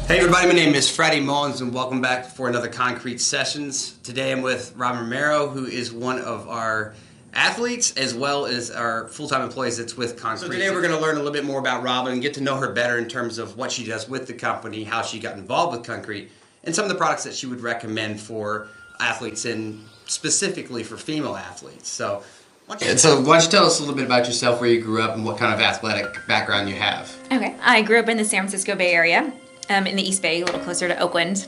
Hey everybody, my name is Freddie Mullins and welcome back for another CON-CRET Sessions. Today I'm with Romero, who is one of our athletes as well as our full-time employees that's with CON-CRET. So today we're going to learn a little bit more about Robin and get to know her better in terms of what she does with the company, how she got involved with CON-CRET, and some of the products that she would recommend for athletes and specifically for female athletes. So why don't you tell us a little bit about yourself, where you grew up and what kind of athletic background you have? Okay, I grew up in the San Francisco Bay Area. In the East Bay, a little closer to Oakland.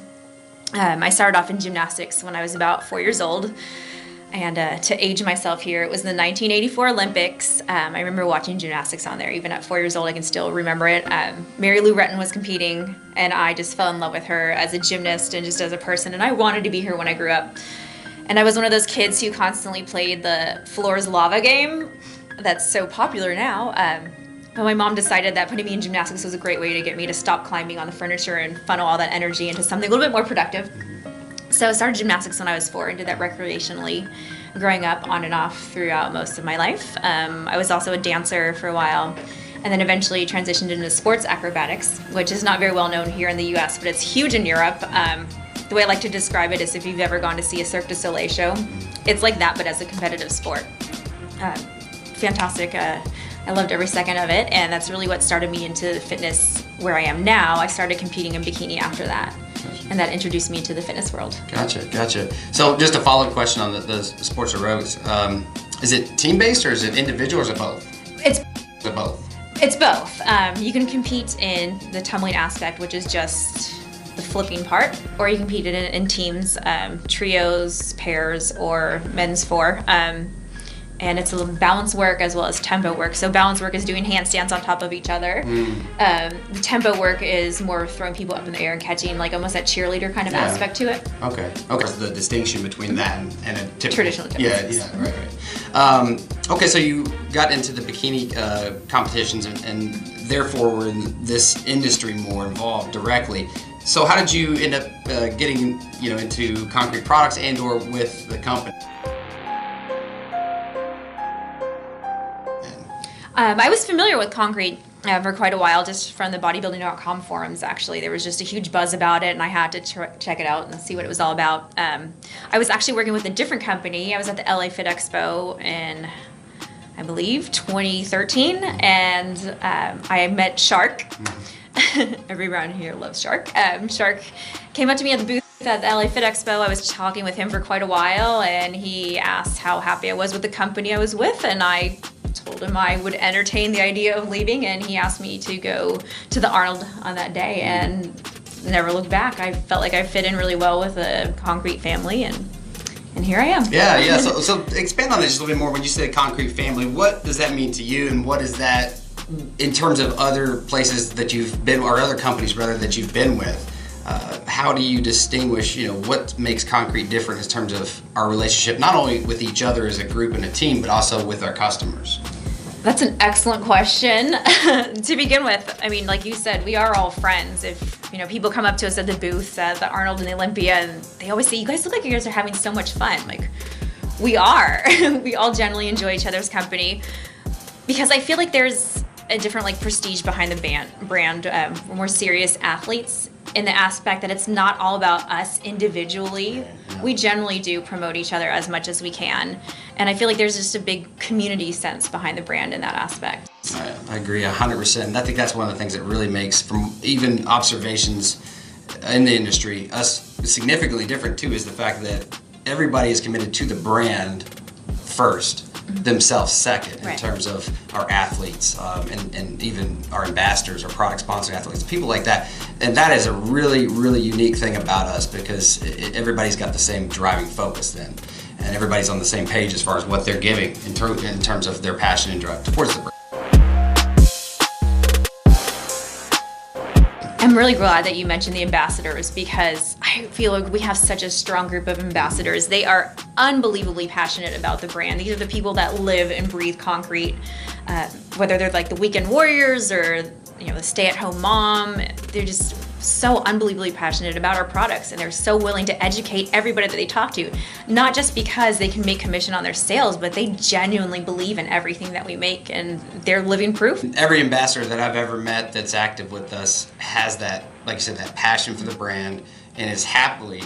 I started off in gymnastics when I was about 4 years old. And to age myself here, it was the 1984 Olympics. I remember watching gymnastics on there. Even at 4 years old, I can still remember it. Mary Lou Retton was competing, and I just fell in love with her as a gymnast and just as a person. And I wanted to be her when I grew up. And I was one of those kids who constantly played the Floor's Lava game that's so popular now. But my mom decided that putting me in gymnastics was a great way to get me to stop climbing on the furniture and funnel all that energy into something a little bit more productive. So I started gymnastics when I was 4 and did that recreationally, growing up on and off throughout most of my life. I was also a dancer for a while, and then eventually transitioned into sports acrobatics, which is not very well known here in the US, but it's huge in Europe. The way I like to describe it is if you've ever gone to see a Cirque du Soleil show, it's like that, but as a competitive sport. Fantastic. I loved every second of it, and that's really what started me into fitness where I am now. I started competing in bikini after that, and that introduced me to the fitness world. Gotcha. So just a follow-up question on the sports aerobics. Is it team-based or is it individual or is it both? It's both. It's both. You can compete in the tumbling aspect, which is just the flipping part, or you can compete in teams, trios, pairs, or men's four. And it's a balance work as well as tempo work. So balance work is doing handstands on top of each other. The tempo work is more throwing people up in the air and catching, like almost that cheerleader kind of aspect to it. Okay. So the distinction between that and a typical traditional gymnastics. Right. Okay, so you got into the bikini competitions and therefore were in this industry more involved directly. So how did you end up getting into CON-CRET products and or with the company? I was familiar with CON-CRET for quite a while, just from the bodybuilding.com forums, actually. There was just a huge buzz about it, and I had to check it out and see what it was all about. I was actually working with a different company. I was at the LA Fit Expo in, I believe, 2013, and I met Shark. Everyone here loves Shark. Shark came up to me at the booth at the LA Fit Expo. I was talking with him for quite a while, and he asked how happy I was with the company I was with, and I told him I would entertain the idea of leaving, and he asked me to go to the Arnold on that day, and never looked back. I felt like I fit in really well with the CON-CRET family, and here I am. Yeah. So expand on that just a little bit more. When you say CON-CRET family, what does that mean to you, and what is that in terms of other places that you've been, or other companies rather that you've been with? How do you distinguish, what makes CON-CRET different in terms of our relationship, not only with each other as a group and a team, but also with our customers? That's an excellent question. To begin with, I mean, like you said, we are all friends. If, people come up to us at the booths at the Arnold and the Olympia, and they always say, you guys look like you guys are having so much fun. Like, we are. We all generally enjoy each other's company, because I feel like there's a different prestige behind the brand. We're more serious athletes in the aspect that it's not all about us individually. We generally do promote each other as much as we can. And I feel like there's just a big community sense behind the brand in that aspect. I agree 100%. I think that's one of the things that really makes, from even observations in the industry, us significantly different too, is the fact that everybody is committed to the brand first, themselves second, in terms of our athletes and even our ambassadors, our product sponsor athletes, people like that. And that is a really, really unique thing about us, because everybody's got the same driving focus then. And everybody's on the same page as far as what they're giving in terms of their passion and drive towards the brand. I'm really glad that you mentioned the ambassadors, because I feel like we have such a strong group of ambassadors. They are unbelievably passionate about the brand. These are the people that live and breathe concrete, whether they're like the weekend warriors or the stay-at-home mom. They're just so unbelievably passionate about our products, and they're so willing to educate everybody that they talk to, not just because they can make commission on their sales, but they genuinely believe in everything that we make, and they're living proof. Every ambassador that I've ever met that's active with us has that, like you said, that passion for the brand, and is happily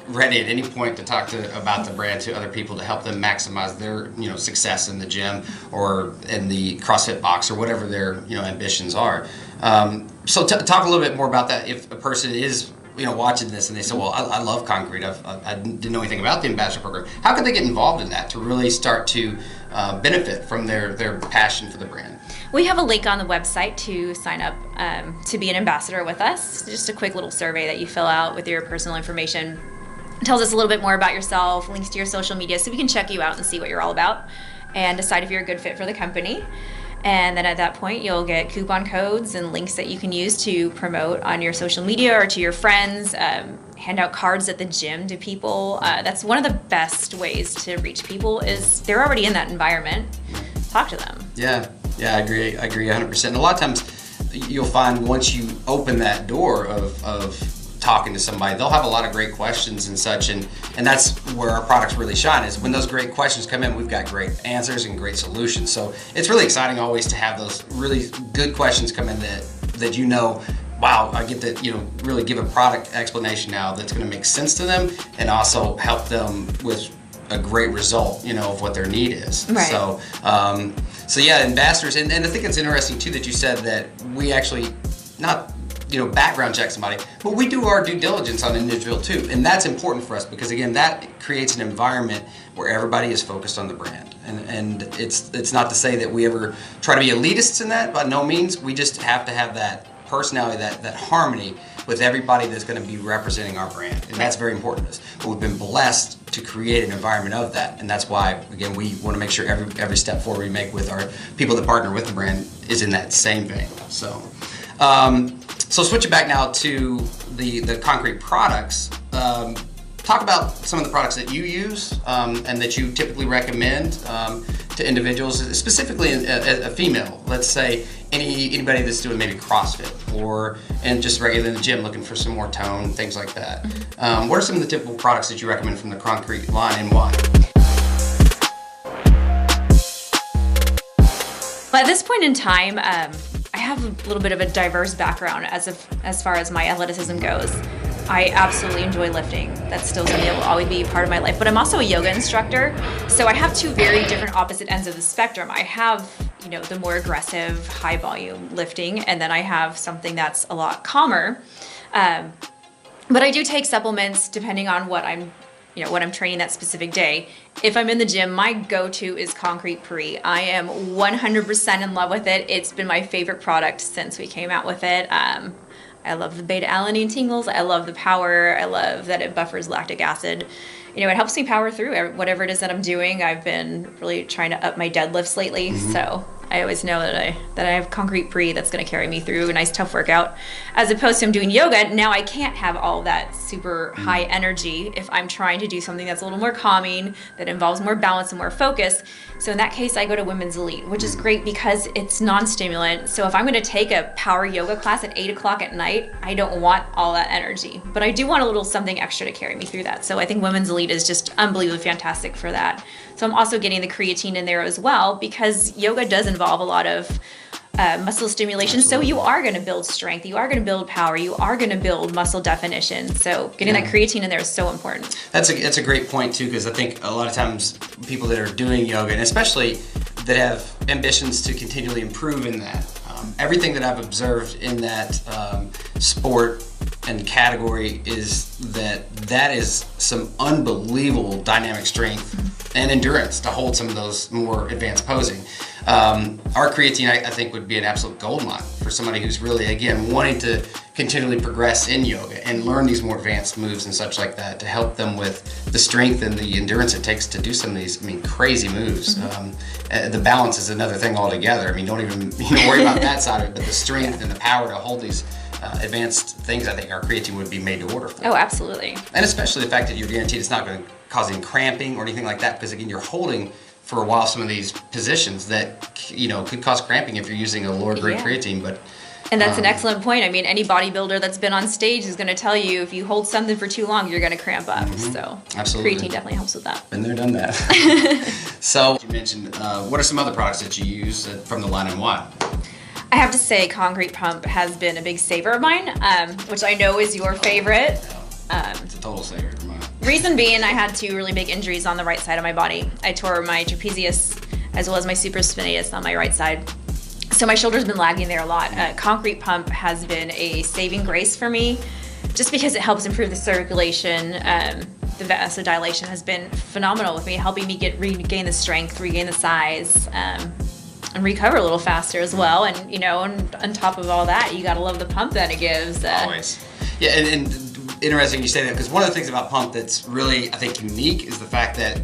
ready at any point to talk about the brand to other people to help them maximize their success in the gym or in the CrossFit box or whatever their ambitions are. So talk a little bit more about that. If a person is watching this and they say, well, I love concrete, I didn't know anything about the ambassador program, how can they get involved in that to really start to benefit from their passion for the brand? We have a link on the website to sign up to be an ambassador with us. Just a quick little survey that you fill out with your personal information. It tells us a little bit more about yourself, links to your social media, so we can check you out and see what you're all about and decide if you're a good fit for the company. And then at that point, you'll get coupon codes and links that you can use to promote on your social media or to your friends, hand out cards at the gym to people. That's one of the best ways to reach people, is they're already in that environment. Talk to them. Yeah, I agree 100%. And a lot of times you'll find once you open that door of talking to somebody, they'll have a lot of great questions and such, and that's where our products really shine, is when those great questions come in, we've got great answers and great solutions. So it's really exciting always to have those really good questions come in that wow, I get to really give a product explanation now that's going to make sense to them and also help them with a great result of what their need is. Right. So yeah, ambassadors, and I think it's interesting too that you said that we actually not background check somebody, but we do our due diligence on an individual too, and that's important for us because again, that creates an environment where everybody is focused on the brand, and it's not to say that we ever try to be elitists in that, by no means. We just have to have that personality, that harmony with everybody that's going to be representing our brand, and that's very important to us. But we've been blessed to create an environment of that, and that's why again we want to make sure every step forward we make with our people that partner with the brand is in that same vein. So switch it back now to the concrete products. Talk about some of the products that you use and that you typically recommend to individuals, specifically a female. Let's say anybody that's doing maybe CrossFit and just regularly in the gym looking for some more tone, things like that. What are some of the typical products that you recommend from the concrete line, and why? At this point in time, I have a little bit of a diverse background as far as my athleticism goes. I absolutely enjoy lifting. That's still something that will always be a part of my life. But I'm also a yoga instructor, so I have two very different opposite ends of the spectrum. I have, the more aggressive, high volume lifting, and then I have something that's a lot calmer. But I do take supplements depending on what I'm training that specific day. If I'm in the gym, my go-to is Concrete Pre. I am 100% in love with it. It's been my favorite product since we came out with it. I love the beta-alanine tingles. I love the power. I love that it buffers lactic acid. It helps me power through whatever it is that I'm doing. I've been really trying to up my deadlifts lately, so I always know that I have Concrete Pre that's going to carry me through a nice tough workout. As opposed to I'm doing yoga, now I can't have all that super high energy if I'm trying to do something that's a little more calming, that involves more balance and more focus. So in that case, I go to Women's Elite, which is great because it's non-stimulant. So if I'm going to take a power yoga class at 8 o'clock at night, I don't want all that energy, but I do want a little something extra to carry me through that. So I think Women's Elite is just unbelievably fantastic for that. So I'm also getting the creatine in there as well, because yoga does involve a lot of muscle stimulation. Absolutely. So you are going to build strength, you are going to build power, you are going to build muscle definition. So getting that creatine in there is so important. That's a great point too, because I think a lot of times people that are doing yoga, and especially that have ambitions to continually improve in that, everything that I've observed in that sport and category is that is some unbelievable dynamic strength and endurance to hold some of those more advanced posing. Our creatine, I think, would be an absolute goldmine for somebody who's really, again, wanting to continually progress in yoga and learn these more advanced moves and such like that, to help them with the strength and the endurance it takes to do some of these, crazy moves. The balance is another thing altogether. Don't even worry about that side of it, but the strength and the power to hold these advanced things I think our creatine would be made to order for. Oh, absolutely. And especially the fact that you're guaranteed it's not going to cause any cramping or anything like that, because again, you're holding for a while some of these positions that could cause cramping if you're using a lower grade creatine. But and that's an excellent point. I mean, any bodybuilder that's been on stage is going to tell you if you hold something for too long, you're going to cramp up. So absolutely, creatine definitely helps with that. Been there, done that. So you mentioned, what are some other products that you use from the line and why? I have to say, Concrete Pump has been a big saver of mine, which I know is your favorite. It's a total saver of mine. Reason being, I had two really big injuries on the right side of my body. I tore my trapezius as well as my supraspinatus on my right side. So my shoulder's been lagging there a lot. Concrete Pump has been a saving grace for me just because it helps improve the circulation. The vasodilation has been phenomenal with me, helping me regain the strength, regain the size, and recover a little faster as well. And on top of all that, you gotta love the pump that it gives. Always. Yeah, and interesting you say that, because one of the things about pump that's really, I think, unique is the fact that,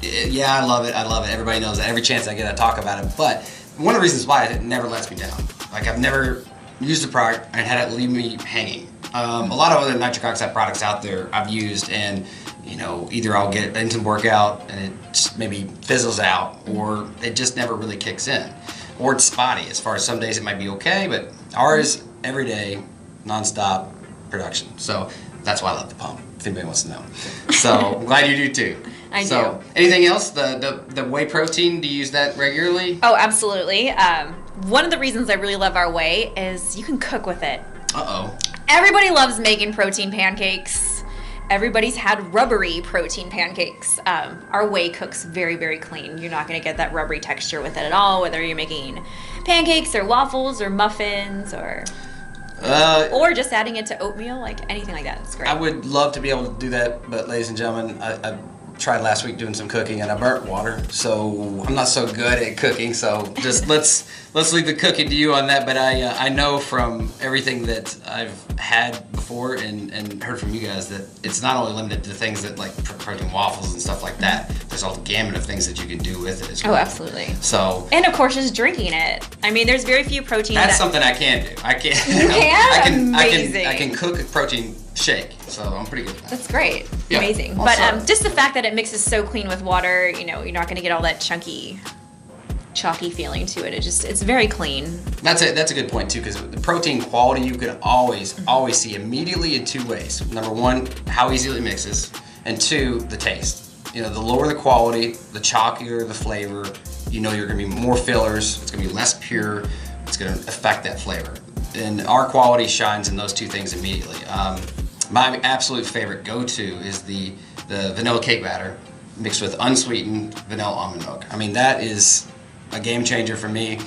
yeah, I love it. Everybody knows that. Every chance I get, I talk about it. But one of the reasons why it never lets me down. Like, I've never used a product and had it leave me hanging. A lot of other nitric oxide products out there I've used, and either I'll get into workout and it just maybe fizzles out, or it just never really kicks in, or it's spotty. As far as some days it might be okay, but ours every day, nonstop production. So that's why I love the pump, if anybody wants to know. So I'm glad you do too. I do. Anything else? The whey protein, do you use that regularly? Oh, absolutely. One of the reasons I really love our whey is you can cook with it. Uh-oh. Everybody loves making protein pancakes. Everybody's had rubbery protein pancakes. Our whey cooks very, very clean. You're not going to get that rubbery texture with it at all, whether you're making pancakes or waffles or muffins or just adding it to oatmeal, like anything like that. It's great. I would love to be able to do that, but ladies and gentlemen, I tried last week doing some cooking and I burnt water, so I'm not so good at cooking. So just let's leave the cooking to you on that. But I know from everything that I've had before and heard from you guys that it's not only limited to things that like protein waffles and stuff like that. There's a gamut of things that you can do with it as well. Oh, absolutely. So, and of course, just drinking it. I mean, there's very few proteins. That's something I can do. I can. You can? Amazing. I can cook a protein shake, so I'm pretty good at that. That's great. Yeah. Amazing. Also, but just the fact that it mixes so clean with water, you're not going to get all that chunky, chalky feeling to it. It's very clean. That's a good point too, because the protein quality you can always see immediately in two ways. Number one, how easily it mixes, and two, the taste. The lower the quality, the chalkier the flavor, you're going to be more fillers, it's going to be less pure, it's going to affect that flavor. And our quality shines in those two things immediately. My absolute favorite go-to is the vanilla cake batter mixed with unsweetened vanilla almond milk. I mean, that is a game changer for me.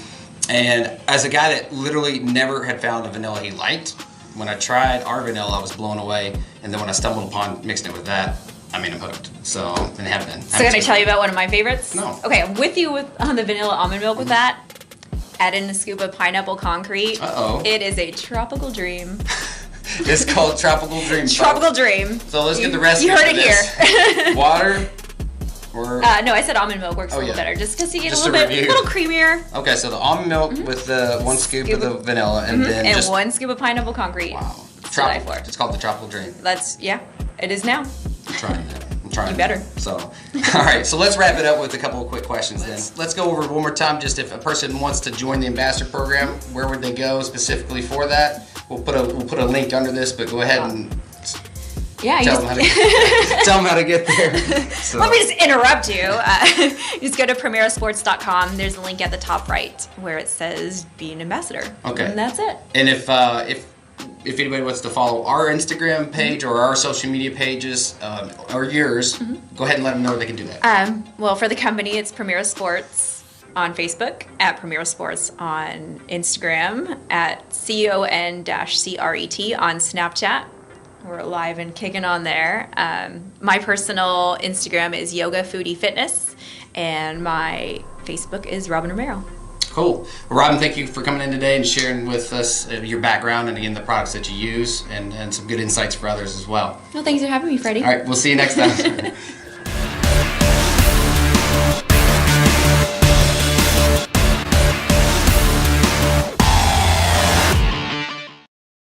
And as a guy that literally never had found a vanilla he liked, when I tried our vanilla, I was blown away. And then when I stumbled upon mixing it with that, I'm hooked. So, and have been. So can I tell you about one of my favorites? No. Okay, I'm with you on the vanilla almond milk with that. Add in a scoop of pineapple concrete. Uh-oh. It is a tropical dream. It's called Tropical Dream. Tropical Dream. So let's get the recipe. You heard it here. Water or... no, I said almond milk works a little better, just because you get a little creamier. Okay, so the almond milk with the one scoop of the vanilla, and then and just 1 scoop of pineapple concrete. Wow. It's called the Tropical Dream. It is now. I'm trying that. You better. So, all right. So let's wrap it up with a couple of quick questions. Then let's go over it one more time. Just if a person wants to join the ambassador program, where would they go specifically for that? We'll put a link under this, but go ahead and tell them how to get there. So. Let me just interrupt you. Just go to premiersports.com. There's a link at the top right where it says "Be an ambassador." Okay. And that's it. And if anybody wants to follow our Instagram page or our social media pages or yours, go ahead and let them know where they can do that. Well, for the company, it's Premier Sports on Facebook, at Premier Sports on Instagram, at CON-CRET on Snapchat. We're live and kicking on there. My personal Instagram is Yoga Foodie Fitness, and my Facebook is Robin Romero. Cool. Well, Robin, thank you for coming in today and sharing with us your background and again the products that you use and some good insights for others as well. Well, thanks for having me, Freddie. All right, we'll see you next time.